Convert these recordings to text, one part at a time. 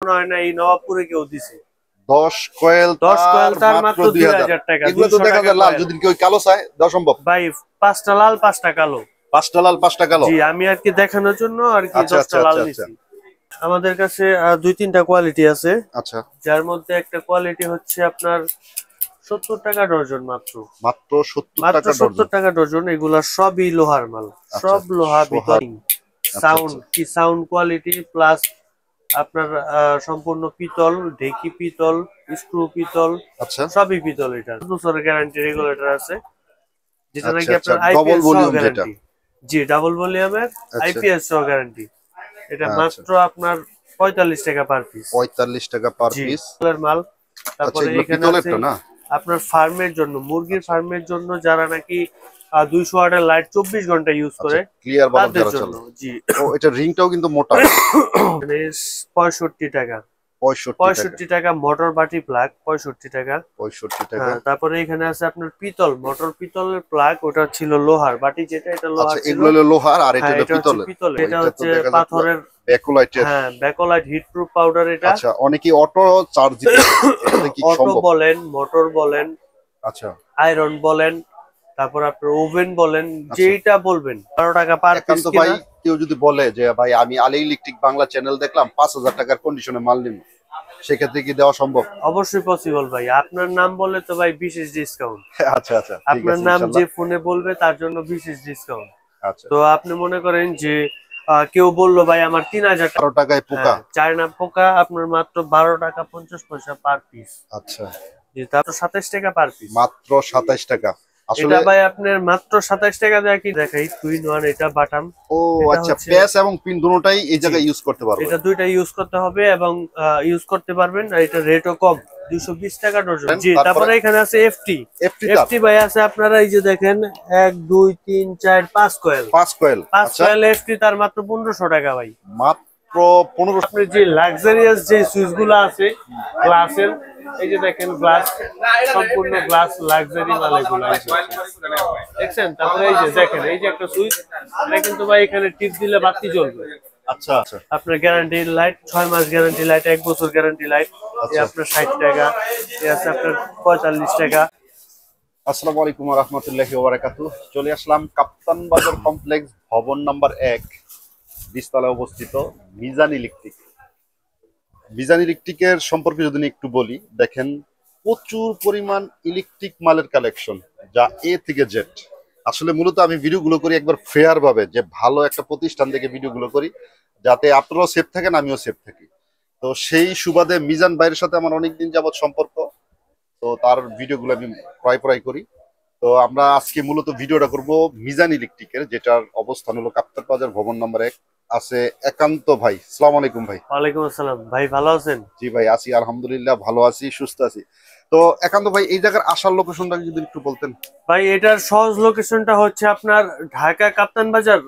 মনে হয় না এই নবাবপুরে কেউ দিছে। 10 কয়েল তার মাত্র 2000 টাকা। এগুলো তো দেখা যায় লাল, যদি কেউ কালো চায় দেওয়া সম্ভব? ভাই 5টা লাল 5টা কালো। 5টা লাল 5টা কালো। জি, আমি আর কি দেখানোর জন্য আর কি 10টা লাল নিছি। আমাদের কাছে 2-3টা কোয়ালিটি আছে। আচ্ছা, যার মধ্যে একটা কোয়ালিটি হচ্ছে আপনার 70 টাকা ডজন মাত্র। মাত্র 70 টাকা ডজন। এগুলা সবই লোহার মাল, সব লোহা ভিতরে। সাউন্ড কি সাউন্ড কোয়ালিটি প্লাস আপনার সম্পূর্ণ পিতল, ঢেকি পিতল, স্ক্রু পিতল, সবই পিতল। এটা 2 বছরের গ্যারান্টি রেগুলেটর আছে, যেটা নাকি আপনার আইপিএস সহ গ্যারান্টি। জি, ডাবল ভলিউমের আইপিএস সহ গ্যারান্টি। এটা মাত্র আপনার 45 টাকা পার পিস। 45 টাকা পার পিস মাল। তারপরে এখানে আছে আপনার ফার্মের জন্য, মুরগির ফার্মের জন্য যারা নাকি 200 ওয়াটের লাইট 24 ঘন্টা ইউজ করে ক্লিয়ার বাল্ব যারা জন্য। জি, ও এটা রিংটাও কিন্তু মোটা। 65 টাকা। 65 টাকা মোটর বাটি প্লাগ, 65 টাকা। 65 টাকা। তারপরে এখানে আছে আপনার পিতল, মোটর পিতলের প্লাগ, ওটা ছিল লোহার বাটি, যেটা এটা লোহার ছিল। এগুলো হলো লোহার আর এটা পিতলের। এটা হচ্ছে পাথরের ব্যাকলাইটের। হ্যাঁ, ব্যাকলাইট হিট প্রুফ পাউডার এটা। আচ্ছা, অনেকে অটো চার্জ দিতে এটাতে কি সম্ভব? অটো বলেন, মোটর বলেন, আচ্ছা, আয়রন বলেন, তারপর আপনার ওভেন বলেন, যেটা বলবেন। 12 টাকা পার পিস। ভাই কেউ যদি বলে যে ভাই আমি আলী ইলেকট্রিক বাংলা চ্যানেল দেখলাম 5000 টাকার কন্ডিশনে মাল নিব, সেক্ষেত্রে কি দেওয়া সম্ভব? অবশ্যই পসিবল ভাই। আপনার নাম বললে তো ভাই বিশেষ ডিসকাউন্ট। আচ্ছা আচ্ছা, আপনার নাম যে ফোনে বলবে তার জন্য বিশেষ ডিসকাউন্ট। আচ্ছা, তো আপনি মনে করেন যে কেউ বললো ভাই আমার 3000 টাকায় পোকা, চায়না পোকা, আপনার মাত্র 12 টাকা 50 পয়সা পার পিস। আচ্ছা, জি, তারপর 27 টাকা পার পিস। মাত্র 27 টাকা। আসলে এটা ভাই আপনার মাত্র 27 টাকা দেয় কি দেখাই, টুইন ওয়ান এটা বাটাম। ও আচ্ছা, প্যাচ এবং পিন দুটোটাই এই জায়গায় ইউজ করতে পারবেন। এটা দুইটা ইউজ করতে হবে এবং ইউজ করতে পারবেন। আর এটা রেটও কম, 220 টাকা ডজন। জি, তারপরে এখানে আছে এফটি ভাই আছে আপনারা এই যে দেখেন 1 2 3 4 5 কয়েল। 5 কয়েল এফটি, তার মাত্র 1500 টাকা ভাই। মাত্র 1500। আপনি যে লাক্সারিয়াস যে সুইচগুলো আছে গ্লাসের, এই যে দেখেন গ্লাস, সম্পূর্ণ গ্লাস লাক্সারি মাল এগুলো দেখছেন। তারপরে এই যে দেখেন, এই যে একটা সুইচ, এটা কিন্তু ভাই এখানে টিপ দিলে বাতি জ্বলবে। আচ্ছা আচ্ছা, আপনার গ্যারান্টি লাইট 6 মাস গ্যারান্টি লাইট, 1 বছর গ্যারান্টি লাইট। এই আপনার 60 টাকা, এই আছে আপনার 45 টাকা। আসসালামু আলাইকুম ওয়া রাহমাতুল্লাহি ওয়া বারাকাতুহু। চলে আসলাম কাপ্তান বাজার কমপ্লেক্স ভবন নাম্বার 1 দ্বিতলায় অবস্থিত মিজান ইলেকট্রিক। মিজান ইলেকট্রিকের সম্পর্কে যদি একটু বলি, দেখেন প্রচুর পরিমাণ ইলেকট্রিক মালের কালেকশন, যা এ থেকে জেড। আসলে মূলত আমি ভিডিওগুলো করি একবার ফেয়ার ভাবে, যে ভালো একটা প্রতিষ্ঠান থেকে ভিডিওগুলো করি, যাতে আপনারাও সেফ থাকেন আমিও সেফ থাকি। তো সেই সুবাদে মিজান ভাইয়ের সাথে আমার অনেকদিন যাবত সম্পর্ক, তো তার ভিডিওগুলো আমি প্রায় করি। তো আমরা আজকে মূলত ভিডিওটা করব মিজান ইলেকট্রিকের, যেটার অবস্থান হলো কাপ্তান বাজার ভবন নাম্বার 1 আছে একান্ত ভাই। আসসালামু আলাইকুম ভাই। ওয়ালাইকুম আসসালাম ভাই, ভালো আছেন? জি ভাই, আছি আলহামদুলিল্লাহ, ভালো আছি, সুস্থ আছি। তো একান্ত ভাই, এই জায়গার আসার লোকেশনটা যদি একটু বলতেন। ভাই এটার সহজ লোকেশনটা হচ্ছে আপনার ঢাকা কাপ্তান বাজার,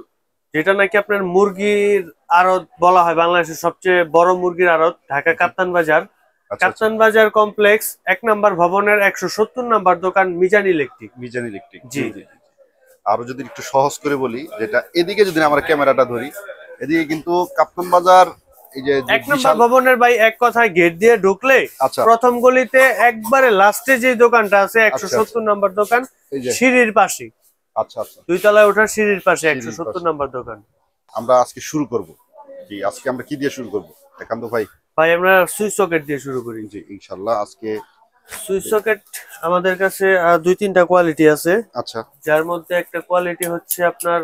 যেটা নাকি আপনার মুরগির আড়ত বলা হয়, বাংলাদেশের সবচেয়ে বড় মুরগির আড়ত ঢাকা কাপ্তান বাজার। কাপ্তান বাজার কমপ্লেক্স 1 নম্বর ভবনের 170 নম্বর দোকান মিজান ইলেকট্রিক। মিজান ইলেকট্রিক, জি জি। আরো যদি একটু সহজ করে বলি, যেটা এদিকে যদি আমরা ক্যামেরাটা ধরি, এদিকে কিন্তু কাপ্তান বাজার এই যে 1 নম্বর ভবনের ভাই এক কথায় গেট দিয়ে ঢুকলে প্রথম গলিতে একবারে লাস্টে যে দোকানটা আছে 170 নম্বর দোকান, সিঁড়ির পাশে। আচ্ছা আচ্ছা, 2 তলায় ওঠার সিঁড়ির পাশে 170 নম্বর দোকান। আমরা আজকে শুরু করব। জি, আজকে আমরা কি দিয়ে শুরু করব একান্ত ভাই? ভাই আমরা সুইচ সকেট দিয়ে শুরু করি। জি ইনশাআল্লাহ। আজকে সুইচ সকেট আমাদের কাছে 2-3টা কোয়ালিটি আছে। আচ্ছা, যার মধ্যে একটা কোয়ালিটি হচ্ছে আপনার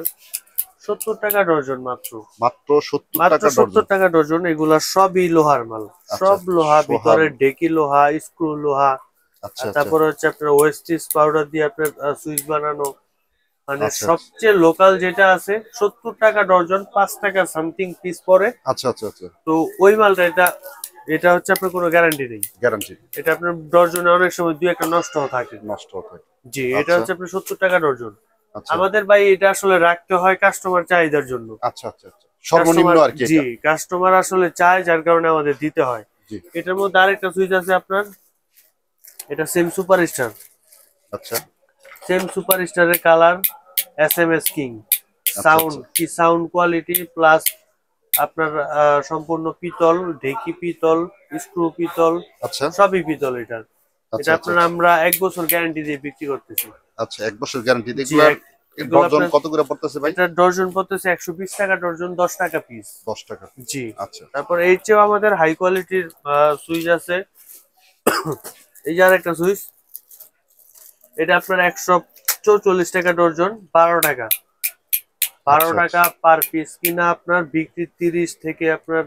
70 টাকা ডজন মাত্র। মাত্র 70 টাকা ডজন। এগুলা সবই লোহার মাল, সব লোহা, ভিতরে ঢেকি লোহা, স্ক্রু লোহা। তারপর হচ্ছে আপনার ওয়েস্টিজ পাউডার দিয়ে আপনার সুইচ বানানো, মানে সবচেয়ে লোকাল যেটা আছে 70 টাকা ডজন, 5 টাকা সামথিং পিস পরে। আচ্ছা আচ্ছা আচ্ছা। তো ওই মালটা এটা হচ্ছে আপনার কোনো গ্যারান্টি নেই। এটা আপনার ডজনে অনেক সময় 2-1টা নষ্ট থাকে। জি, এটা হচ্ছে আপনার 70 টাকা ডজন। আমাদের ভাই এটা আসলে রাখতে হয় কাস্টমার চাহিদার জন্য। আচ্ছা আচ্ছা আচ্ছা, সর্বনিম্ন আর কি। জি, কাস্টমার আসলে চায়, যার কারণে আমাদের দিতে হয়। এটার মধ্যে আরেকটা সুইচ আছে আপনার, এটা সেম সুপারস্টার। আচ্ছা, সেম সুপারস্টারের কালার, SMS কিং। সাউন্ড কি সাউন্ড কোয়ালিটি প্লাস আপনার সম্পূর্ণ পিতল, ঢেকি পিতল, স্ক্রু পিতল, আচ্ছা সবই পিতল এটা। আচ্ছা এটা আচ্ছা আপনার আমরা 1 বছর গ্যারান্টি দিয়ে বিক্রি করতেছি। আচ্ছা 1 বছর গ্যারান্টি। জি, এগুলা এগুলো ডজন আপনার কত করে পড়তেছে ভাই? এটা ডজন পড়তেছে 120 টাকা ডজন, 10 টাকা পিস। 10 টাকা। জি। আচ্ছা তারপর এর চেয়েও আমাদের হাই কোয়ালিটির সুইচ আছে। এই যে আরেকটা সুইচ, এটা আপনার 144 টাকা ডজন, 12 টাকা। 12 আচ্ছা টাকা পার পিস কিনা আপনার বিক্রি 30 থেকে আপনার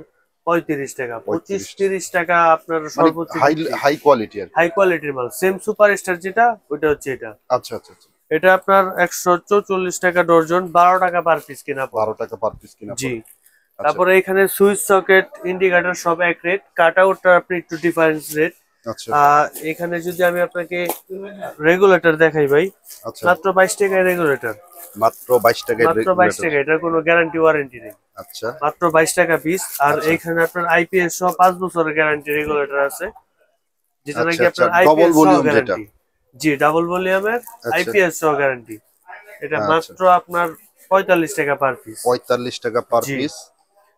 35 টাকা, 35 25-30 টাকা আপনার মানে সর্বোচ্চ হাই বিক্রি। হাই কোয়ালিটি আর কি। হাই কোয়ালিটির মাল, সেম সুপার স্টার যেটা ওইটা হচ্ছে এটা। আচ্ছা আচ্ছা আচ্ছা এটা আপনার 144 টাকা ডজন, 12 টাকা পার পিস কিনা পড়ে। 12 টাকা পার পিস কিনা জি। পড়ে। আচ্ছা তারপরে এখানে সুইচ সকেট ইন্ডিকেটর সব এক রেট, কাট আউটটা আপনি একটু ডিফারেন্স রেট। আচ্ছা এখানে যদি আমি আপনাকে রেগুলেটর দেখাই ভাই, আচ্ছা মাত্র 22 টাকায় রেগুলেটর, মাত্র 22 টাকায় মাত্র 22 রেগুলেটর। টাকা, এটার কোনো গ্যারান্টি ওয়ারেন্টি নেই, আচ্ছা মাত্র 22 টাকা পিস। আর আচ্ছা এখানে আপনার আইপিএস সহ 5 বছরের গ্যারান্টি রেগুলেটর আছে, যেটা আচ্ছা নাকি আচ্ছা আপনার ডবল আইপিএস সহ ভলিউম যেটা। গ্যারান্টি। জি, ডাবল ভলিউমের আচ্ছা আইপিএস সহ গ্যারান্টি। এটা আচ্ছা মাত্র আপনার 45 টাকা পার পিস। 45 টাকা পার জি। পিস।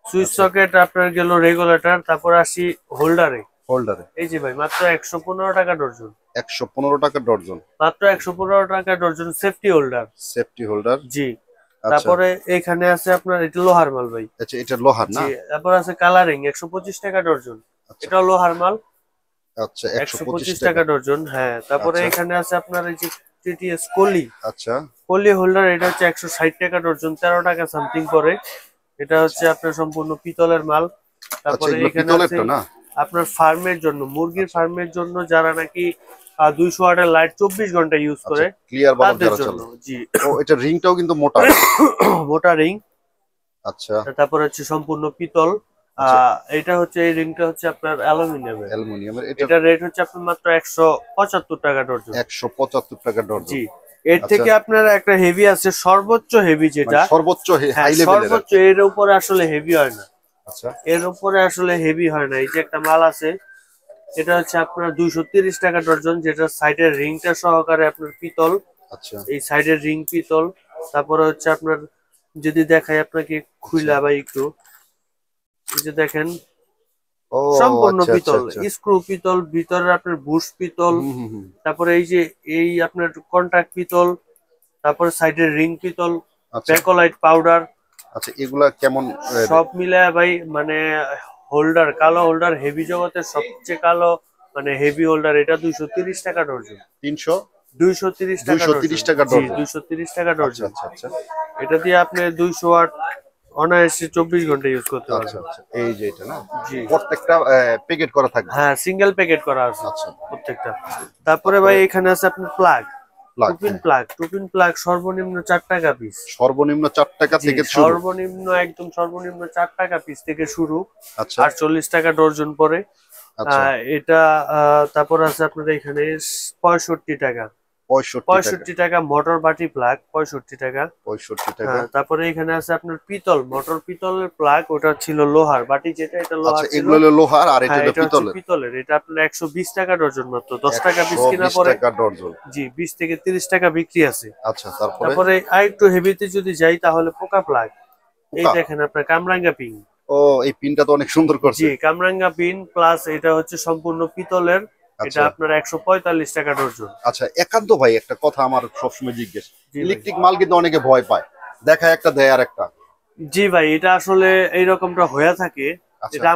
সুইচ আচ্ছা সকেট আপনার গেল রেগুলেটর, তারপর আসি হোল্ডারে। হোল্ডারে এই যে ভাই মাত্র 115 টাকা ডজন, 115 টাকা ডজন। মাত্র 115 টাকা dozen safety holder. Safety holder. জি। আচ্ছা তারপরে এখানে আছে আপনার এটা লোহার মাল ভাই। আচ্ছা এটা লোহার না? জি। তারপর আছে কালারিং 125 টাকা ডজন, আচ্ছা এটা লোহার মাল, আচ্ছা 125 125 টাকা। টাকা ডজন। হ্যাঁ, তারপরে আচ্ছা এখানে আছে আপনার এই যে টিটিএস কলি, আচ্ছা কলি হোল্ডার, এটা হচ্ছে 160 টাকা ডজন, 13 টাকা সামথিং করে। এটা হচ্ছে আপনার সম্পূর্ণ পিতলের মাল। আচ্ছা তারপরে এগুলো এখানে আছে পিতলেরটা না? আপনার ফার্মের জন্য, মুরগির ফার্মের জন্য যারা নাকি 200 ওয়াটের লাইট 24 ঘন্টা ইউজ আচ্ছা করে ক্লিয়ার বাল্ব তাদের যারা জন্য। চালায়। জি। ও এটা রিংটাও কিন্তু মোটা। মোটা রিং। আচ্ছা তারপর হচ্ছে সম্পূর্ণ পিতল। আচ্ছা এটা হচ্ছে, এই রিংটা হচ্ছে আপনার অ্যালুমিনিয়ামের। অ্যালুমিনিয়ামের। এটা এটা রেট হচ্ছে আপনার মাত্র 175 টাকা ডজন। 175 টাকা ডজন। জি। এর আচ্ছা থেকে আপনার একটা হেভি আছে, সর্বোচ্চ হেভি যেটা, মানে সর্বোচ্চ হ্যাঁ হাই লেভেলের। সর্বোচ্চ, এর উপরে আসলে হেভি হয় না, আচ্ছা এর উপরে আসলে হেভি হয় না। এই যে একটা মাল আছে, এটা হচ্ছে আপনার 230 টাকা ডজন, যেটা সাইডের রিংটা সহকারে আপনার পিতল, আচ্ছা এই সাইডের রিং পিতল। তারপরে হচ্ছে আপনার যদি দেখাই আপনাকে খুইলা ভাই একটু, এই যে দেখেন ও সম্পূর্ণ আচ্ছা আচ্ছা পিতল, আচ্ছা। স্ক্রু পিতল, ভিতরে আপনার বুশ পিতল। হুম হুম হুম। তারপরে এই যে এই আপনার কন্টাক্ট পিতল, তারপরে সাইডের রিং পিতল, আচ্ছা ব্যাকলাইট পাউডার, আচ্ছা এগুলা কেমন? সব মিলায় ভাই মানে হোল্ডার, কালো হোল্ডার, হেভি জগতের সবচেয়ে কালো মানে হেভি হোল্ডার, এটা 230 টাকা ডজন। 300 230 টাকা 230 ডজন। টাকা জি, ডজন। 230 টাকা আচ্ছা ডজন। আচ্ছা আচ্ছা এটা দিয়ে আপনি 200 ওয়াট অনায়াসে 24 ঘন্টা ইউজ করতে আচ্ছা পারবেন। আচ্ছা এই যে এটা না? জি। প্রত্যেকটা প্যাকেট করা থাকবে? হ্যাঁ, সিঙ্গেল প্যাকেট করা আছে আচ্ছা প্রত্যেকটা। তারপরে ভাই এখানে আছে আপনার plug, plug. Two-pin plug, two-pin plug সর্বনিম্ন 4 টাকা পিস। সর্বনিম্ন 4 টাকা জি, থেকে শুরু? সর্বনিম্ন একদম সর্বনিম্ন 4 টাকা পিস থেকে শুরু, আচ্ছা 48 টাকা ডজন পরে। আচ্ছা এটা তারপর আছে আপনার এখানে 65 টাকা, 65 টাকা। 65 টাকা মোটর বাটি প্লাগ, 65 টাকা। 65 টাকা। তারপরে এখানে আছে আপনার পিতল, মোটর পিতলের প্লাগ, ওটা ছিল লোহার বাটি যেটা, এটা আচ্ছা লোহার ছিল। এগুলো হলো লোহার আর এটা হ্যাঁ, হলো এটা হচ্ছে পিতলের। পিতলের, এটা আপনার 120 টাকা ডজন, মাত্র 10 টাকা পিস কিনা 120 পরে। টাকা ডজন। জি, 20 থেকে 30 টাকা বিক্রি আছে। আচ্ছা তারপরে? তারপরে আরেকটু হেভিতে যদি যাই তাহলে পোকা প্লাগ, এই পোকা। দেখেন আপনার কামরাঙ্গা পিন। ও এই পিনটা তো অনেক সুন্দর করছে। জি, কামরাঙ্গা পিন প্লাস, এটা হচ্ছে সম্পূর্ণ পিতলের, এটা আচ্ছা আপনার 145 টাকা ডজন। আচ্ছা একান্ত ভাই একটা কথা আমার সবসময় জিজ্ঞেস, জি ভাই। ইলেকট্রিক মাল কিন্তু অনেকে ভয় পায়, দেখায় একটা দেয় আর একটা। জি ভাই, এটা আসলে এইরকমটা হয়ে থাকে। আচ্ছা এটা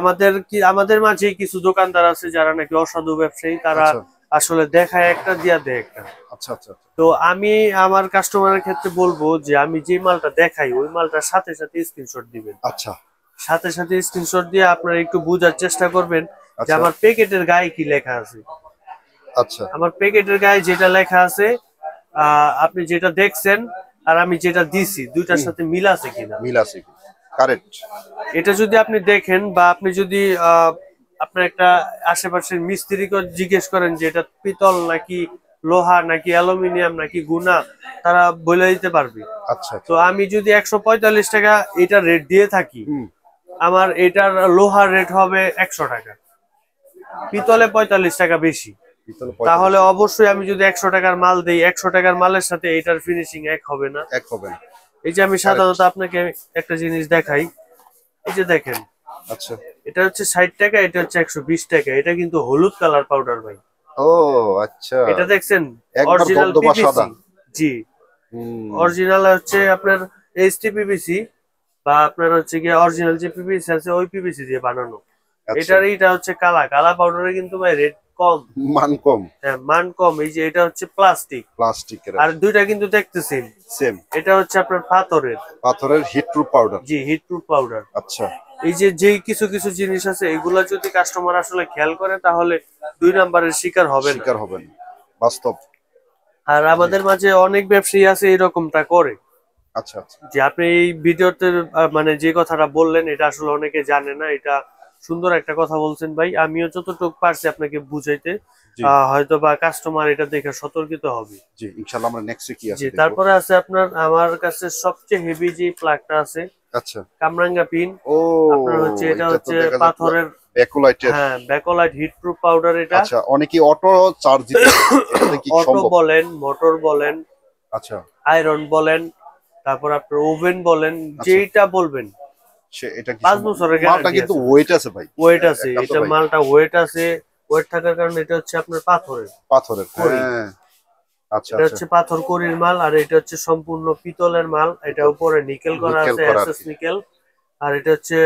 আমাদের মাঝেই কিছু দোকানদার আছে যারা নাকি অসাধু ব্যবসায়ী, তারা আচ্ছা আসলে দেখায় একটা দিয়া দেয় একটা। আচ্ছা আচ্ছা তো আমি আমার কাস্টমারের ক্ষেত্রে বলবো যে আমি যে মালটা দেখাই ওই মালটার সাথে সাথে স্ক্রিনশট দিবেন, আচ্ছা সাথে সাথে স্ক্রিনশট দিয়ে আপনারা একটু বোঝার চেষ্টা করবেন যে আচ্ছা আমার প্যাকেটের গায়ে কি লেখা আছে। আচ্ছা আমার প্যাকেটের গায়ে যেটা লেখা আছে, আপনি যেটা দেখছেন আর আমি যেটা দিছি, দুইটার সাথে মিল আছে কিনা। মিল আছে কি? কারেক্ট। এটা যদি আপনি দেখেন, বা আপনি যদি আপনার একটা আশেপাশের মিস্ত্রিকে জিজ্ঞেস করেন যে এটা পিতল নাকি লোহা নাকি অ্যালুমিনিয়াম নাকি গুনা, তারা বলে দিতে পারবে। আচ্ছা তো আমি যদি 145 টাকা এটা রেট দিয়ে থাকি, হুম আমার এটার লোহার রেট হবে 100 টাকা, পিতলে 45 টাকা বেশি। পিতল তাহলে অবশ্যই আমি যদি 100 টাকার মাল দেই, 100 টাকার মালের সাথে এটার ফিনিশিং এক হবে না। এক হবে না। এই যে আমি সাধারণত আপনাকে একটা জিনিস দেখাই, এই যে দেখেন, আচ্ছা। এটা হচ্ছে 60 টাকা, এটা হচ্ছে 120 টাকা। এটা কিন্তু হলুদ কালার পাউডার ভাই। ও আচ্ছা, এটা দেখছেন একবার অরিজিনাল দবদবা সাদা। পিভিসি। জি, হুম। অরিজিনাল হচ্ছে আপনার এইচটি পিভিসি, বা আপনার হচ্ছে গিয়ে অরিজিনাল যে পিভিসি আছে ওই পিভিসি দিয়ে বানানো। আচ্ছা, এটা হচ্ছে কালা কালা পাউডারে কিন্তু ভাই রেট কম। মান কম। হ্যাঁ, মান কম। এই যে এটা হচ্ছে প্লাস্টিক, প্লাস্টিকের আর দুইটা কিন্তু দেখতেছেন। সেম। এটা হচ্ছে আপনার পাথরের। পাথরের হিট প্রুফ পাউডার। জি, হিট প্রুফ পাউডার। আচ্ছা। এই যে যেই কিছু কিছু জিনিস আছে এগুলা যদি কাস্টমার আসলে খেয়াল করে তাহলে 2 নাম্বারের শিকার হবে না। শিকার হবেন, বাস্তব। আর আমাদের মাঝে অনেক ব্যবসায়ী আছে এরকমটা করে। আচ্ছা আচ্ছা। যে আপনি এই ভিডিওতে মানে যে কথাটা বললেন এটা আসলে অনেকে জানে না। এটা সুন্দর একটা কথা বলছেন ভাই, আমিও যতটুকু পারছি আপনাকে বুঝাইতে। জি হয়তো বা কাস্টমার এটা দেখে সতর্কিত হবে। জি, ইনশাআল্লাহ আমরা নেক্সটে কি আছে জি, দেখব। তারপরে আছে আপনার আমার কাছে সবচেয়ে হেভি যে প্লাগটা আছে, আচ্ছা। কামরাঙ্গা পিন। ও, আপনার হচ্ছে এটা তো হচ্ছে দেখা যায় পাথরের। ব্যাকলাইটের। হ্যাঁ, ব্যাকলাইট হিট প্রুফ পাউডার এটা। আচ্ছা, অনেকে অটো চার্জ দিতে এটাতে কি অটো সম্ভব? বলেন, মোটর বলেন, আচ্ছা আয়রন বলেন, তারপর আপনার ওভেন বলেন, আচ্ছা, যেটা বলবেন। সে এটা কি 5 সম্ভব? বছরের মালটা গ্যারান্টি কিন্তু আছে। ওয়েট আছে ভাই। ওয়েট আছে, একান্ত এটা ভাই মালটা ওয়েট আছে। ওয়েট থাকার কারণে এটা হচ্ছে আপনার পাথরের পাথরের। কড়ি। হ্যাঁ, আচ্ছা এটা আচ্ছা। হচ্ছে পাথর কড়ির মাল, আর এটা হচ্ছে সম্পূর্ণ পিতলের মাল। এটা উপরে নিকেল করা নিকেল আছে, করা আর এসএস কি। নিকেল। আর এটা হচ্ছে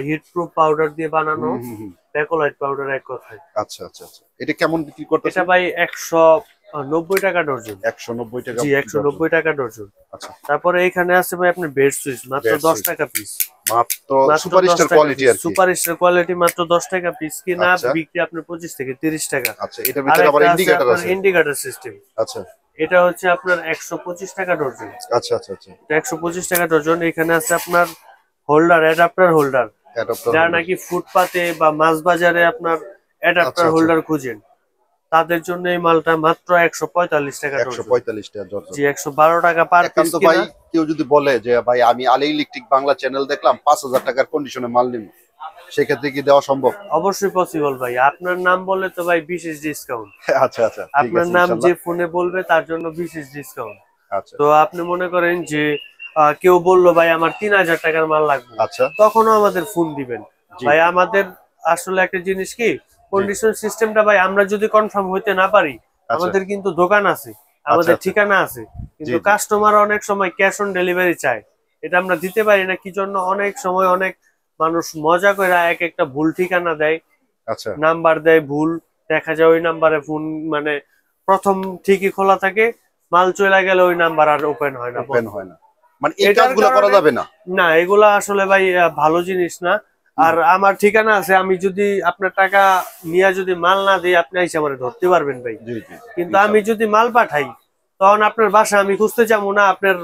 হিট প্রুফ পাউডার দিয়ে বানানো, হুম হুম হুম। ব্যাকলাইট পাউডার এক কথায়। আচ্ছা আচ্ছা আচ্ছা, এটা কেমন বিক্রি এটা করতেছেন? ভাই 190 টাকা ডর্জন। 190 টাকা জি, ডজন। 190 টাকা ডর্জন। আচ্ছা, তারপরে এখানে আছে ভাই আপনার বেড সুইচ, মাত্র বেড 10 সুইচ টাকা পিস। মাত্র মাত্র সুপার 10 স্টার টাকা কোয়ালিটি পিস, আর কি। সুপার স্টার কোয়ালিটি, মাত্র 10 টাকা পিস। কিনা আচ্ছা বিক্রি আপনার 25 থেকে 30 টাকা। আচ্ছা, এটার আর ভিতরে আবার একটা আছে ইন্ডিকেটর আপনার আছে। Indicator system. আচ্ছা এটা হচ্ছে আপনার 125 টাকা ডর্জন। আচ্ছা আচ্ছা আচ্ছা। এটা 125 টাকা ডর্জন। এখানে আছে আপনার হোল্ডার, অ্যাডাপ্টার হোল্ডার, অ্যাডাপ্টার যারা হোল্ডার। নাকি ফুটপাতে বা মাছ বাজারে আপনার আচ্ছা অ্যাডাপ্টার আচ্ছা, হোল্ডার খুঁজেন, তাদের জন্য এই মালটা মাত্র 145 টাকা ডর্জন। 145 টাকা ডজন। জি, 112 টাকা পার পিস। একান্ত ভাই কিনা কেউ যদি বলে যে ভাই আমি আলী ইলেকট্রিক বাংলা চ্যানেল দেখলাম 5,000 টাকার কন্ডিশনে মাল নিব, সেক্ষেত্রে কি দেওয়া সম্ভব? অবশ্যই পসিবল ভাই। আপনার নাম বলে তো ভাই বিশেষ ডিসকাউন্ট। আচ্ছা আচ্ছা, ঠিক আপনার আছে নাম যে ইনশাআল্লাহ। ফোনে বলবে তার জন্য বিশেষ ডিসকাউন্ট। আচ্ছা তো আপনি মনে করেন যে কেউ বললো ভাই আমার 3000 টাকার মাল লাগবে, আচ্ছা। তখনও আমাদের ফোন দিবেন। জি ভাই আমাদের আসলে একটা জিনিস কি, জি। কন্ডিশন সিস্টেমটা ভাই আমরা যদি কনফার্ম হইতে না পারি, আচ্ছা আমাদের কিন্তু দোকান আছে, আচ্ছা আমাদের আচ্ছা। ঠিকানা আছে, জি কিন্তু জি। কাস্টমার অনেক সময় ক্যাশ অন ডেলিভারি চায়। এটা আমরা দিতে পারি না কি জন্য, অনেক সময় অনেক মানুষ মজা করে এক একটা ভুল ঠিকানা দেয়, আচ্ছা, নাম্বার দেয় ভুল। দেখা যায় ওই নাম্বারে ফোন মানে প্রথম ঠিকই খোলা থাকে, মাল চলে গেলে ওই নাম্বার আর ওপেন হয় না, ওপেন বন্ধ। হয় না। মানে এই এটার কাজগুলো করা কারণে যাবে না। না, এগুলা আসলে ভাই ভালো জিনিস না। হুম, আর আমার ঠিকানা আছে, আমি যদি আপনার টাকা নিয়ে যদি মাল না দিই, আপনি এসে আমার ধরতে পারবেন ভাই। জি জি, কিন্তু আমি ইনশাআল্লাহ। যদি মাল পাঠাই, তখন আপনার বাসা আমি খুঁজতে যাবো না, আপনার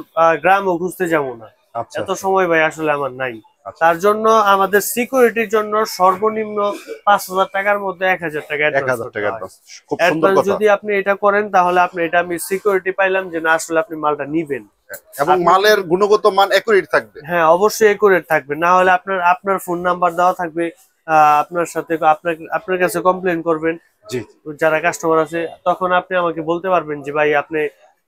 গ্রামও খুঁজতে যাবো না। আচ্ছা এত আচ্ছা সময় ভাই আসলে আমার নাই। আচ্ছা। তার জন্য আমাদের সিকিউরিটির জন্য সর্বনিম্ন 5,000 টাকার মধ্যে 1,000 টাকা অ্যাডভান্স 1000 করতে টাকা হয়। অ্যাডভান্স, খুব সুন্দর অ্যাডভান্স কথা। যদি আপনি এটা করেন তাহলে আপনি এটা আমি সিকিউরিটি পাইলাম যে না আসলে আপনি মালটা নিবেন। এবং আপনি মালের গুণগত মান একুরেট থাকবে। হ্যাঁ, অবশ্যই একুরেট থাকবে, না হলে আপনার আপনার ফোন নাম্বার দেওয়া থাকবে। আপনার সাথে আপনার কাছে কমপ্লেন করবেন জি যারা কাস্টমার আছে, তখন আপনি আমাকে বলতে পারবেন যে ভাই আপনি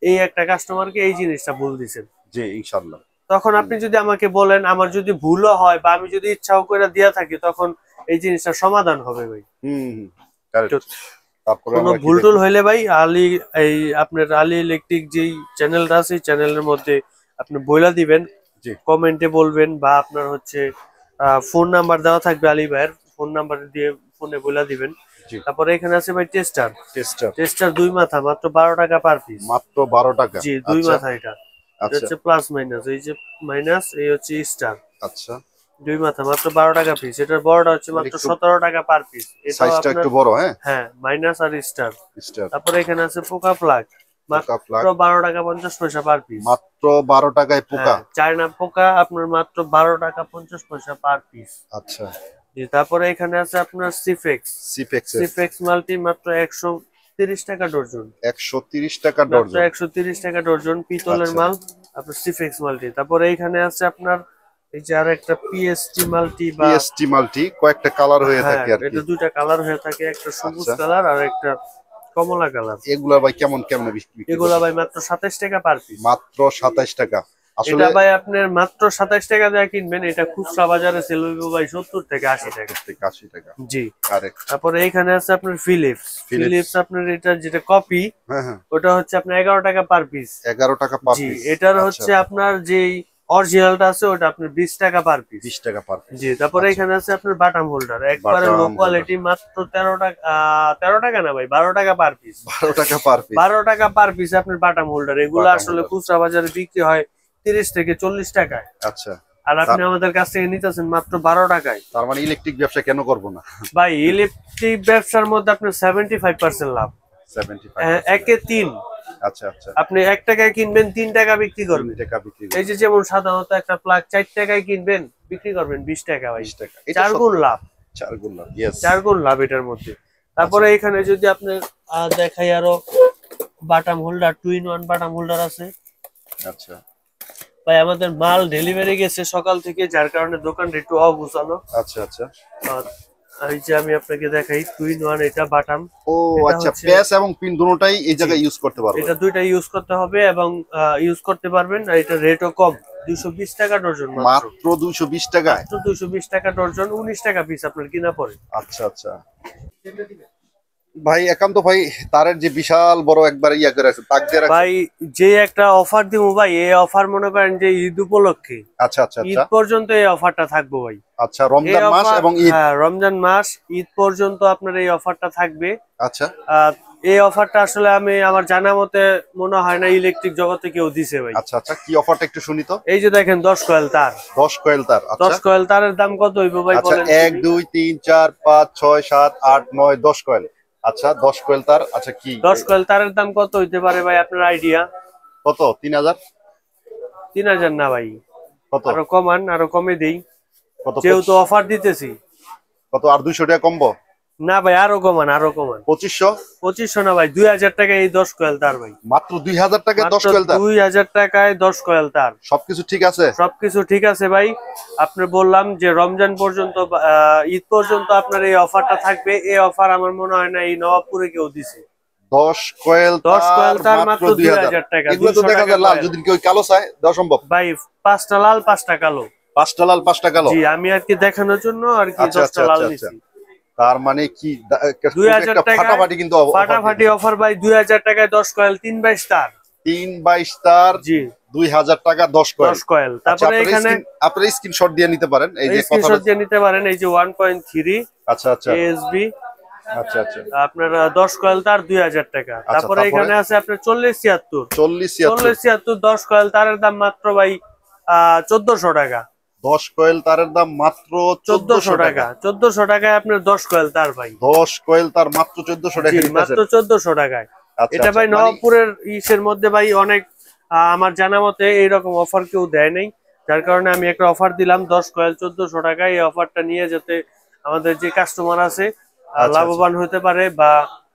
এই একটা কাস্টমারকে এই জিনিসটা ভুল দিছেন। জি ইনশাআল্লাহ। তখন হুম আপনি যদি আমাকে বলেন, আমার যদি ভুলও হয় বা আমি যদি ইচ্ছাও করে দিয়া থাকি, তখন এই জিনিসটা সমাধান হবে ভাই। হুম, তো কারেক্ট। তারপরে কোনো আমরা কি ভুল দেখব? টুল হইলে ভাই এই আপনার আলী ইলেকট্রিক যেই চ্যানেলটা আছে চ্যানেলের মধ্যে আপনি বইলা দিবেন, জি কমেন্টে বলবেন, বা আপনার হচ্ছে ফোন নাম্বার দেওয়া থাকবে আলী ভাইয়ের, ফোন নাম্বার দিয়ে ফোনে বইলা দিবেন। জি। তারপরে এখানে আছে ভাই টেস্টার। টেস্টার টেস্টার 2 মাথা, মাত্র 12 টাকা পার পিস। মাত্র 12 টাকা। জি, 2 আচ্ছা মাথা। এটা এটা আচ্ছা হচ্ছে প্লাস মাইনাস, এই যে মাইনাস, এই হচ্ছে স্টার। আচ্ছা। 2 মাথা মাত্র 12 টাকা পিস। এটার বড়টা হচ্ছে মানে মাত্র একটু 17 টাকা পার পিস। এটাও সাইজটা আপনার একটু বড়, হ্যাঁ। হ্যাঁ, মাইনাস আর স্টার। স্টার তারপরে এখানে আছে পোকা প্লাগ, পোকা মাত্র প্লাগ 12 টাকা 50 পয়সা পার পিস। মাত্র 12 টাকায় পোকা। হ্যাঁ, চায়না পোকা আপনার মাত্র 12 টাকা 50 পয়সা পার পিস। আচ্ছা। জি, তারপরে এখানে আছে আপনার সিফেক্স। সিপেক্স এর সিফেক্স মাল্টি মাত্র 130 টাকা ডর্জন। 130 টাকা মাত্র ডজন। 130 টাকা ডর্জন, পিতলের আচ্ছা মাল। আপনার সিফেক্স মাল্টি। তারপরে এখানে আছে আপনার এই যে আর একটা পিএসটি মাল্টি, বা পিএসটি মাল্টি কয়েকটা কালার হয়ে হ্যাঁ, থাকে আর কি। এটা দুইটা কালার হয়ে থাকে, একটা সবুজ আচ্ছা, কালার আর একটা কমলা কালার। এগুলা ভাই কেমন কেমন বিক্রি এগুলা করছেন? ভাই মাত্র 27 টাকা পার পিস। মাত্র 27 টাকা। আসলে এটা ভাই আপনার মাত্র 27 টাকা দিয়ে কিনবেন, এটা খুচরা বাজারে সেল হইবো ভাই 70 থেকে 80 টাকা। 80 টাকা। জি। কারেক্ট। তারপরে এখানে আছে আপনার ফিলিপস আপনার এটা যেটা কপি, হ্যাঁ হ্যাঁ, ওটা হচ্ছে আপনার 11 টাকা পার পিস। 11 টাকা পার জি, পিস। এটার হচ্ছে আপনার যেই অরিজিনালটা আছে ওটা আপনার 20 টাকা পার পিস। 20 টাকা পার পিস। জি, তারপরে এখানে আছে আপনার বাটাম হোল্ডার, একবারে লো কোয়ালিটি, মাত্র 13 টাকা 13 টাকা না ভাই, 12 টাকা পার পিস। 12 টাকা পার পিস। 12 টাকা পার পিস আপনার বাটাম হোল্ডার। এগুলো আসলে খুচরা বাজারে বিক্রি হয় 30 থেকে 40 টাকায়। আচ্ছা। আর আপনি আমাদের কাছ থেকে নিতেছেন মাত্র 12 টাকায়। তার মানে ইলেকট্রিক ব্যবসা কেন করব না ভাই, ইলেকট্রিক ব্যবসার মধ্যে আপনার 75% লাভ। 75 একে 3। আচ্ছা আচ্ছা, আপনি 1 টাকায় কিনবেন 3 টাকা বিক্রি করবেন। 3 টাকা বিক্রি। এই যে যেমন সাধারণত একটা প্লাগ 4 টাকায় কিনবেন, বিক্রি করবেন 20 টাকা ভাই। 20 টাকা। 4 গুণ লাভ। 4 গুণ লাভ। यस, 4 গুণ লাভ এটার মধ্যে। তারপরে এখানে যদি আপনি দেখাই আরো বাটাম হোল্ডার, 2-in-1 বাটাম হোল্ডার আছে। আচ্ছা ভাই আমাদের মাল ডেলিভারি গেছে সকাল থেকে, যার কারণে দোকানটা একটু অগুছালো। আচ্ছা আচ্ছা। এই যে আমি আপনাকে দেখাই 2-in-1 এটা বাটাম। ও আচ্ছা, প্যাচ এবং পিন দুটোটাই এই জায়গায় ইউজ করতে পারবেন। এটা দুইটা ইউজ করতে হবে এবং ইউজ করতে পারবেন। আর এটা রেটও কম, 220 টাকা ডজন। মাত্র 220 টাকায়। তো 220 টাকা ডজন, 19 টাকা পিস আপনার কিনা পড়ে। আচ্ছা আচ্ছা ভাই, একান্ত ভাই তারের যে বিশাল বড় একবার ইয়া করে আছে, তাক দিয়ে রাখছে ভাই। যে একটা অফার দিব ভাই, এই অফার মনে করেন যে ঈদ উপলক্ষে। আচ্ছা আচ্ছা ঈদ আচ্ছা পর্যন্ত এই অফারটা থাকবে ভাই। আচ্ছা, রমজান মাস এবং ঈদ। হ্যাঁ, রমজান মাস ঈদ পর্যন্ত আপনার এই অফারটা থাকবে। আচ্ছা, এই অফারটা আসলে আমি আমার জানা মতে মনে হয় না ইলেকট্রিক জগতে কেউ দিছে ভাই। আচ্ছা আচ্ছা, কি অফারটা একটু শুনি তো। এই যে দেখেন 10 কয়েল তার। 10 কয়েল তার। আচ্ছা, 10 কয়েল তারের দাম কত হইব ভাই আচ্ছা, বলেন। 1 2 3 4 5 6 7 8 9 10 কয়েল। আচ্ছা, 10 কয়েল তার। আচ্ছা, কি 10 কয়েল তারের দাম কত হইতে পারে ভাই, আপনার আইডিয়া? কত? 3000? 3000 না ভাই, কত? আরো কমান, আরো কমে দেই, কত? যেহেতু অফার দিতেছি। কত? আর 200 টাকা কমবো? না ভাই, আরো কমান, আরো কমান। 2500? 2500 না ভাই, 2000 টাকা এই 10 কয়েল তার ভাই। মাত্র 2000 টাকায় 10 কয়েল তার। 2000 টাকায় 10 কয়েল তার। সবকিছু ঠিক আছে? সবকিছু ঠিক আছে ভাই। আপনি বললাম যে রমজান পর্যন্ত, ঈদ পর্যন্ত আপনার এই অফারটা থাকবে। এই অফার আমার মনে হয় না এই নবাবপুরে কেউ দিছে। 10 কয়েল তার মাত্র 2000 টাকা। এগুলো তো দেখা যায় লাল, যদি কেউ কালো চায় দেওয়া সম্ভব ভাই। 5টা লাল 5টা কালো। 5টা লাল 5টা কালো। জি, আমি আর কি দেখানোর জন্য আর কি 10টা লাল নিছি। তার মানে কি 2000 টাকা ফাটাফাটি, কিন্তু ফাটাফাটি অফার ভাই। 2000 টাকায় 10 কয়েল 322 তার। 322 তার। জি, 2000 টাকা 10 কয়েল। 10 কয়েল। তারপরে এখানে আপনারা স্ক্রিনশট দিয়ে নিতে পারেন। এই যে স্ক্রিনশট দিয়ে নিতে পারেন। এই যে 1.3 আচ্ছা আচ্ছা এএসবি। আচ্ছা আচ্ছা, আপনার 10 কয়েল তার 2000 টাকা। তারপরে এখানে আছে আপনার 4076। 4076 10 কয়েল তারের দাম মাত্র ভাই 1400 টাকা। 10 কয়েল তারের দাম মাত্র 1400 টাকা। 1400 টাকায় আপনার 10 কয়েল তার ভাই। 10 কয়েল তার মাত্র 1400 টাকা। মাত্র 1400 টাকায়। এটা ভাই নবাবপুরের ইসের মধ্যে ভাই অনেক, আমার জানা মতে এইরকম অফার কেউ দেয় নাই, যার কারণে আমি একটা অফার দিলাম 10 কয়েল 1400 টাকায়। এই অফারটা নিয়ে যাতে আমাদের যে কাস্টমার আছে লাভবান হতে পারে বা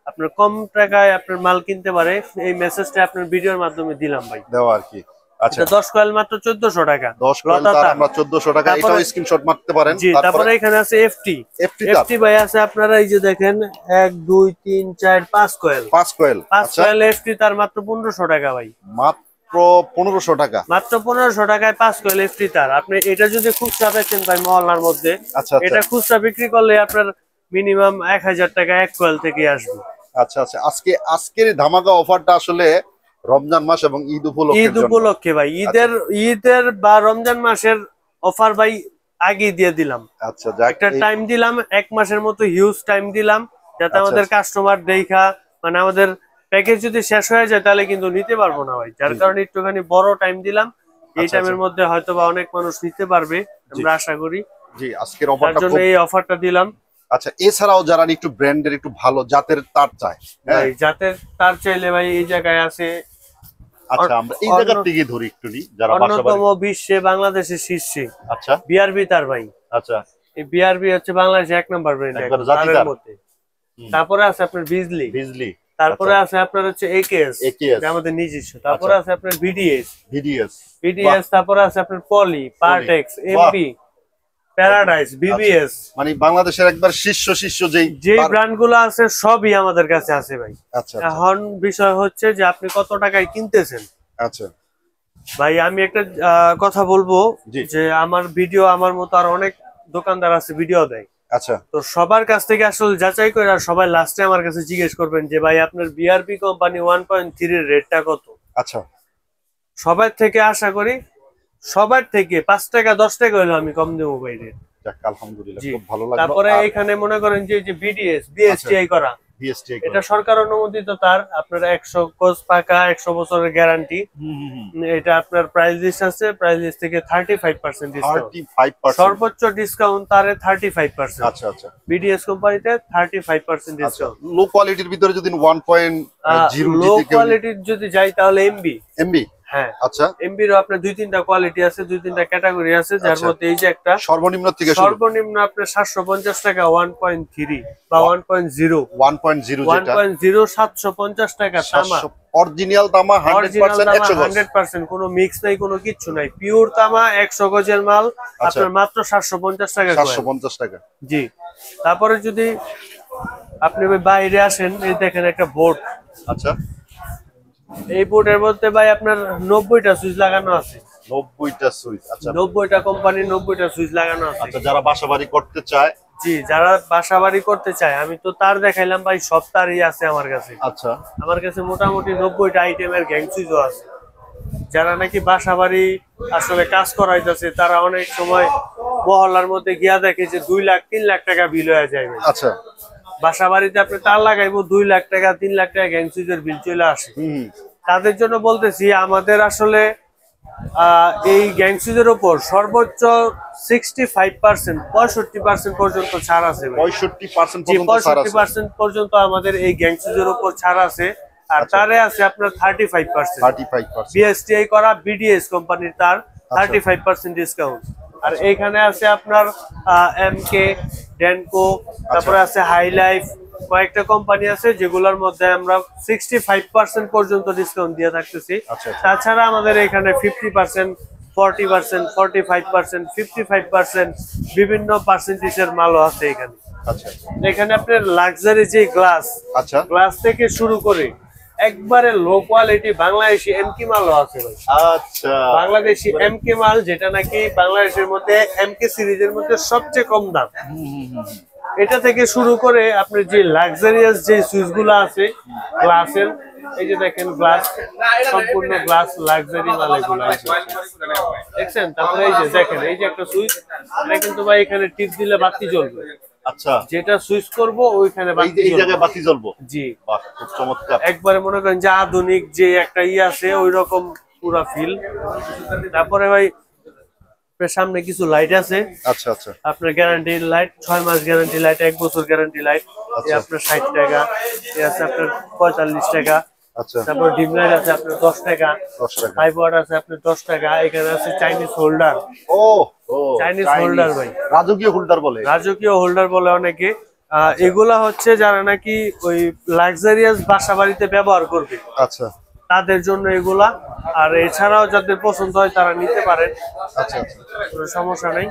আপনার কম টাকায় আপনার মাল কিনতে পারে, এই মেসেজটা আপনার ভিডিওর মাধ্যমে দিলাম ভাই। দেওয়া আর কি। আচ্ছা, 10 কয়েল মাত্র 1400 টাকা। 10 কয়েল তার আমরা 1400 টাকা। এটাও স্ক্রিনশট মারতে পারেন। জি, তারপরে এখানে আছে এফটি। এফটি ভাই আছে আপনারা এই যে দেখেন 1 2 3 4 5 কয়েল। 5 কয়েল। 5 কয়েল এফটি তার মাত্র 1500 টাকা ভাই। মাত্র 1500 টাকা। মাত্র 1500 টাকায় 5 কয়েল এফটি তার। আপনি এটা যদি খুচরা বেচেন ভাই মহল্লার মধ্যে, এটা খুচরা বিক্রি করলে আপনার মিনিমাম 1000 টাকা 1 কয়েল থেকে আসবে। আচ্ছা আচ্ছা, আজকের ধামাকা অফারটা আসলে রমজান মাস এবং ঈদ উপলক্ষে ভাই। ঈদের বা রমজান মাসের অফার ভাই আগে দিয়ে দিলাম। আচ্ছা, একটা টাইম দিলাম, 1 মাসের মতো হিউজ টাইম দিলাম, যাতে আমাদের কাস্টমার দেখা, মানে আমাদের প্যাকেজ যদি শেষ হয়ে যায় তাহলে কিন্তু নিতে পারবো না ভাই। যার কারণে একটুখানি বড় টাইম দিলাম। এই টাইমের মধ্যে হয়তো বা অনেক মানুষ নিতে পারবে, আমরা আশা করি। জি, আজকের অফারটা, তার জন্য এই অফারটা দিলাম। আচ্ছা, এছাড়াও যারা একটু ব্র্যান্ডের একটু ভালো জাতের তার চায়, ভাই জাতের তার চাইলে ভাই এই জায়গায় আছে। আচ্ছা, আমরা এই জায়গা থেকে ধরি একটু নি, যারা অন্যতম বিশ্বে বাংলাদেশের শীর্ষে। আচ্ছা, বিআরবি তার ভাই। আচ্ছা, এই বিআরবি হচ্ছে বাংলাদেশে 1 নাম্বার ব্র্যান্ড তারের মধ্যে। তারপরে আছে আপনার বিজলি। তারপরে আছে আপনার হচ্ছে একেএস, এটা আমাদের নিজস্ব। তারপরে আছে আপনার ভিডিএস। তারপরে আছে আপনার পলি, পার্টেক্স, এমপি, প্যারাডাইস, বিবিএস। মানে বাংলাদেশের একবার শীর্ষ যে ব্র্যান্ডগুলো আছে সবই আমাদের কাছে আছে ভাই। আচ্ছা, এখন বিষয় হচ্ছে যে আপনি কত টাকায় কিনতেছেন। আচ্ছা, ভাই আমি একটা কথা বলবো, জি। যে আমার ভিডিও আমার মতো আর অনেক দোকানদার আছে ভিডিও দেয়। আচ্ছা তো সবার কাছ থেকে আসলে যাচাই করে আর সবাই লাস্টে আমার কাছে জিজ্ঞেস করবেন যে ভাই আপনার বিআরপি কোম্পানি 1.3 এর রেটটা কত। আচ্ছা সবার থেকে আশা করি, সবার থেকে 5 টাকা 10 টাকা হলো আমি কম দেবো ভাই রেট। যাক আলহামদুলিল্লাহ, জি। খুব ভালো লাগলো। তারপরে আর এখানে মনে করেন যে বিডিএস বিএসটিআই করা, বিএসটি এটা সরকার অনুমোদিত, তার আপনার 100 কোর্স পাকা 100 বছরের গ্যারান্টি। এটা আপনার প্রাইস লিস্ট আছে, প্রাইস লিস্ট থেকে 35% ডিসকাউন্ট, 35%। সর্বোচ্চ ডিসকাউন্ট তারে 35%। আচ্ছা আচ্ছা বিডিএস কোম্পানিতে 35% আচ্ছা। ডিসকাউন্ট। লো কোয়ালিটির ভিতরে যদি 1.0 লো কোয়ালিটির যদি যাই তাহলে এমবি। এমবি। হ্যাঁ আচ্ছা এমবির আপনার 2-3টা কোয়ালিটি আছে, 2-3টা ক্যাটাগরি আছে, যার আচ্ছা। মধ্যে এই যে একটা সর্বনিম্ন থেকে শুরু। সর্বনিম্ন আপনার 750 টাকা 1.3 বা 1.0, 1.0 যেটা 1.0 750 টাকা তামা। অরিজিনাল তামা 100% 100% কোনো মিক্স নাই, কোনো কিচ্ছু নাই, পিওর তামা 100 গজের মাল আপনার মাত্র 750 টাকা করে। 750 টাকা। জি। তারপরে যদি আপনি বাইরে আসেন, এই দেখেন একটা বোর্ড। আচ্ছা এই বোর্ডের মধ্যে ভাই আপনার 90টা সুইচ লাগানো আছে। 90টা সুইচ। আচ্ছা 90টা কোম্পানির 90টা সুইচ লাগানো আছে। আচ্ছা, যারা বাসাবাড়ি করতে চায়। জি, যারা বাসাবাড়ি করতে চায়, আমি তো তার দেখাইলাম ভাই, সব তারই আছে আমার কাছে। আচ্ছা আমার কাছে মোটামুটি 90টা আইটেমের গ্যাং সুইচও আছে। যারা নাকি বাসাবাড়ি আসলে কাজ করাইতেছে, তারা অনেক সময় মহল্লার মধ্যে গিয়া দেখে যে 2 লাখ 3 লাখ টাকা বিল হয়ে যায়। আচ্ছা বাসা বাড়িতে আপনি তার লাগাইবো 2 লাখ টাকা 3 লাখ টাকা গ্যাং সুইচের বিল চলে আসে। তাদের জন্য বলতেছি, আমাদের আসলে এই গ্যাং সুইচের উপর সর্বোচ্চ 65% 65% পর্যন্ত ছাড় আছে। 65% জি, পর্যন্ত ছাড় আছে। 65% পর্যন্ত আমাদের এই গ্যাং সুইচের উপর ছাড় আছে। আর তারে আছে আপনার 35%। 35%। বিএসটিআই করা বিডিএস কোম্পানির তার 35% ডিসকাউন্ট। আর এইখানে আছে আপনার এমকে, ডেনকো, তারপরে আছে হাই লাইফ, কয়েকটা কোম্পানি আছে যেগুলোর মধ্যে আমরা 65% পর্যন্ত ডিসকাউন্ট দিয়ে থাকতেছি। আচ্ছা। তাছাড়া আমাদের এখানে 50%, 40%, 45%, 55% বিভিন্ন পার্সেন্টেজের মালও আছে এখানে। আচ্ছা এখানে আপনার লাক্সারি যে গ্লাস, আচ্ছা গ্লাস থেকে শুরু করে একবারে লো কোয়ালিটি বাংলাদেশি এমকে মালও আছে ভাই। আচ্ছা বাংলাদেশি এমকে মাল, যেটা নাকি বাংলাদেশের মধ্যে এমকে সিরিজের মধ্যে সবচেয়ে কম দাম। এটা থেকে শুরু করে আপনার যে লাক্সারিয়াস যে সুইচ গুলো আছে গ্লাসের, এই যে দেখেন গ্লাস, সম্পূর্ণ গ্লাস লাক্সারি মাল এগুলো দেখছেন। তারপরে এই যে দেখেন, এই যে একটা সুইচ, এটা কিন্তু ভাই এখানে টিপ দিলে বাতি জ্বলবে। আচ্ছা, যেটা সুইচ করব ওইখানে বাতি, এই জায়গায় বাতি জ্বলবো। জি, বাহ, খুব চমৎকার। একবারে মনে করেন যে আধুনিক যে একটা আছে ওই রকম পুরা ফিল। তারপরে ভাই সামনে কিছু লাইট আছে। আচ্ছা আচ্ছা, আপনার গ্যারান্টি লাইট, 6 মাস গ্যারান্টি লাইট, 1 বছর গ্যারান্টি লাইট। এই আপনার 60 টাকা, এই আছে আপনার 45 টাকা। আচ্ছা, তারপর ডিম লাইট আছে আপনার 10 টাকা, 10 টাকা। 5 ওয়াট আছে আপনার 10 টাকা। এখানে আছে চাইনিজ হোল্ডার। ও ও, চাইনিজ হোল্ডার ভাই, রাজকীয় হোল্ডার বলে। রাজকীয় হোল্ডার বলে অনেকে। এগুলা হচ্ছে যারা নাকি ওই লাক্সারিয়াস বাসা বাড়িতে ব্যবহার করবে, আচ্ছা তাদের জন্য এগুলা। আর এছাড়াও যাদের পছন্দ হয় তারা নিতে পারেন, আচ্ছা আচ্ছা, কোনো সমস্যা নেই।